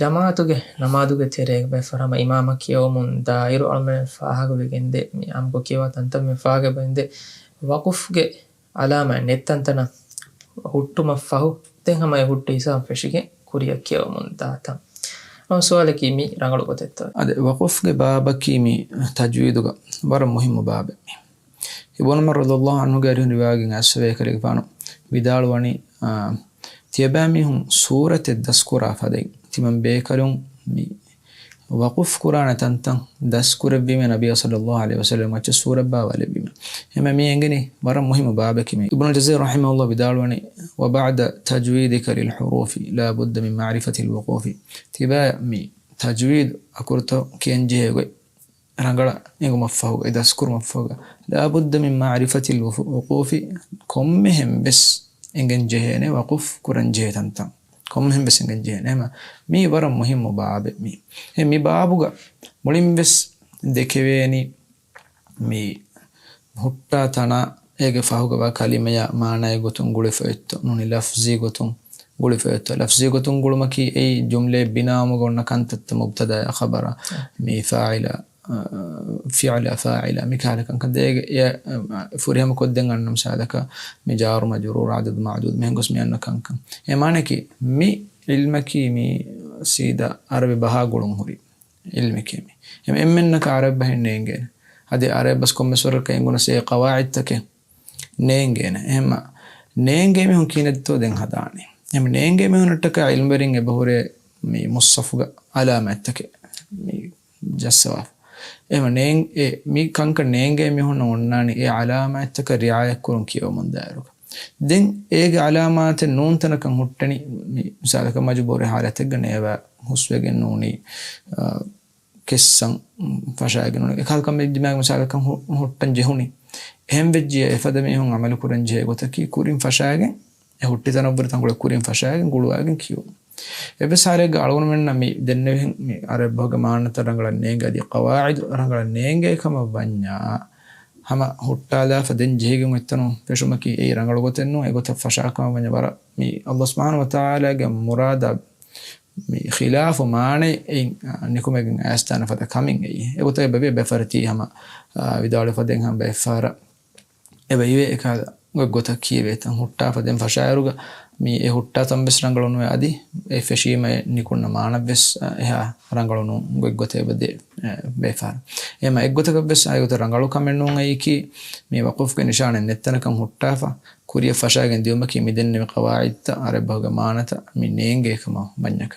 ಜಮಾತುಗೆ ನಮಾದುಗೆ ತೆರೆಗೆ ಬೆಫರಮ ಇಮಾಮ ಕಿಯೋಮುನ್ ದಾಯಿರು ಅಲ್ಮೆ ಫಾಹಗುವೆ ಗೆಂದೆ ಮಿ ಅಂಬೊ ಕಿಯವ ತಂತ ಮೆ ಫಾಗೆ ಬಂದೆ ವಕುಫ್ಗೆ ಅಲಾಮ ನೆತ್ತಂತನ ಹುಟ್ಟುಮ ಫಹು ತೆಂ ಹಮ ಹುಟ್ಟಿ ಹಿಸಾ ಫೆಶಿಗೆ ಕುರಿಯ ಕಿಯೋಮುನ್ ದಾತ ಸುವಾಲ ಕಿಮಿ ರಂಗಳು ಗೊತ್ತೆತ್ತ ಅದೆ ವಕುಫ್ಗೆ ಬಾಬ ಕಿಮಿ ತಜ್ವೀದುಗ ವರ ಮುಹಿಮ ಬಾಬೆ ಇಬ್ನ್ ಉಮರ್ ರದಿಯಲ್ಲಾಹು ಅನ್ಹು ಗಾರಿ ರಿವಾಗಿನ್ ಅಸ್ವೆ ಕರೆಗೆ ಪಾನು ವಿದಾಳುವಣಿ තියබෑමි හුන් සූරතෙ දස්කුරා ෆදෙන් තිමන් බේකරුන් මි වකුෆ් කුරාන තන්තන් දස්කුරබ්බීම නබිය සල්ලල්ලාහු අලයිහි වසල්ලම් අච්ච සූරබ්බා වලබීම එම මේ එංගනේ වර මුහිම බාබකි මේ ඉබ්නුල් ජසීර් රහිමහුල්ලාහ විදාලවනි وبعد تجويدك للحروف لا بد من معرفة الوقوف තිබෑමි تجويد අකුරත කියන්නේ رنگلا اینگو مفهوم دسکور مفهوم لا بد من معرفة الوقوف كمهم بس إنجن جهنة وقف كرن جهتان تام كمهم بس إنجن جهنة ما مي ورم مهم باب مي هم مي بابوغا مولين بس دكويني مي هوتا تانا إيجا فاهوغا بكلمة يا معنى يغتون غولي فيتو نوني لفظي غتون غولي فيتو لفظي غتون غولو مكي أي جملة بناء مغورنا كانت مبتدا خبر مي فاعل فعل فاعل مكالك كان ده يا فوريهم كودن عن مساعدك مجار مجرور عدد معدود مهنجس مي أنك كان يعني كي مي علمك مي سيدا عربي بها قولهم هوري علمك مي يعني إنك عرب بهن نينجين هذه عرب بس كم مسور كينغون سي قواعد تك نينجين هم نينجين مي هم كينت تو دين هذاني هم نينجين مي هم نتك علم برين بهوري مي مصفوق علامات تك مي جسوا එම නේන් ඒ මි කංක නේන්ගේ මිහුන ඔන්නානි ඒ අලාමාත්තක රියායක් කරුන් කියවමුන් දාරුක දෙන් ඒගේ අලාමාත නූන්තනකන් හුට්ටනි මිසාලක මජබූරේ حالتක ගනේව හුස්වගෙන නූනි කෙස්සන් ෆෂාගෙන නූනි එකල්කම් මෙදිමාග මිසාලකන් හුට්ටන් ජෙහුනි එහෙම් වෙජ්ජිය එෆද මිහුන් අමල කුරන් ජේ ගොතකි කුරින් ෆෂාගෙන ඒ හුට්ටිතන ඔබර තංගල කුරින් ෆෂාගෙන ගුළුවාගෙන කියෝ එබසාරේ ගාලුන මෙන්න මේ දෙන්නේ මේ අර භගමානත රංගලන්නේ ගදී قواعد රංගලන්නේ කම වඤ්ඤා හම හොට්ටාලා ෆදෙන් ජීගෙන් එතන පෙෂුමකි ඒ රංගල ගොතෙන්නු ඒ ගොත ෆෂාකම වඤ්ඤා වර මේ අල්ලාහ් සුබ්හානහු වතාලාගේ මුරාද මේ ඛිලාෆ මානේ නිකුමගෙන් ආස්තන ෆද කමින් ඒ ගොත බෙබේ බෙෆරති හම විදාල ෆදෙන් හම් බෙෆාර එබේ එක ගොත කීවේ තන් හොට්ටා ෆදෙන් ෆෂායරුග මේ ඒ හුට්ටා තම්බස් රංගලොනු අදි ඒ ෆෙෂීම නිකුන්න මානබස් එහා රංගලොනු ගොග්ගොතේ බදේ බේෆාර එම එක්ගොතක බස් ආයොත රංගලු කමෙන්නුන් අයිකි මේ වකුෆ් ක නිෂානෙ නෙත්තනකම් හුට්ටාෆා කුරිය ෆෂාගෙන් දියුමකි මිදෙන්නේ قواعد අර භගමානත මේ නේංගේකම මඤ්ඤක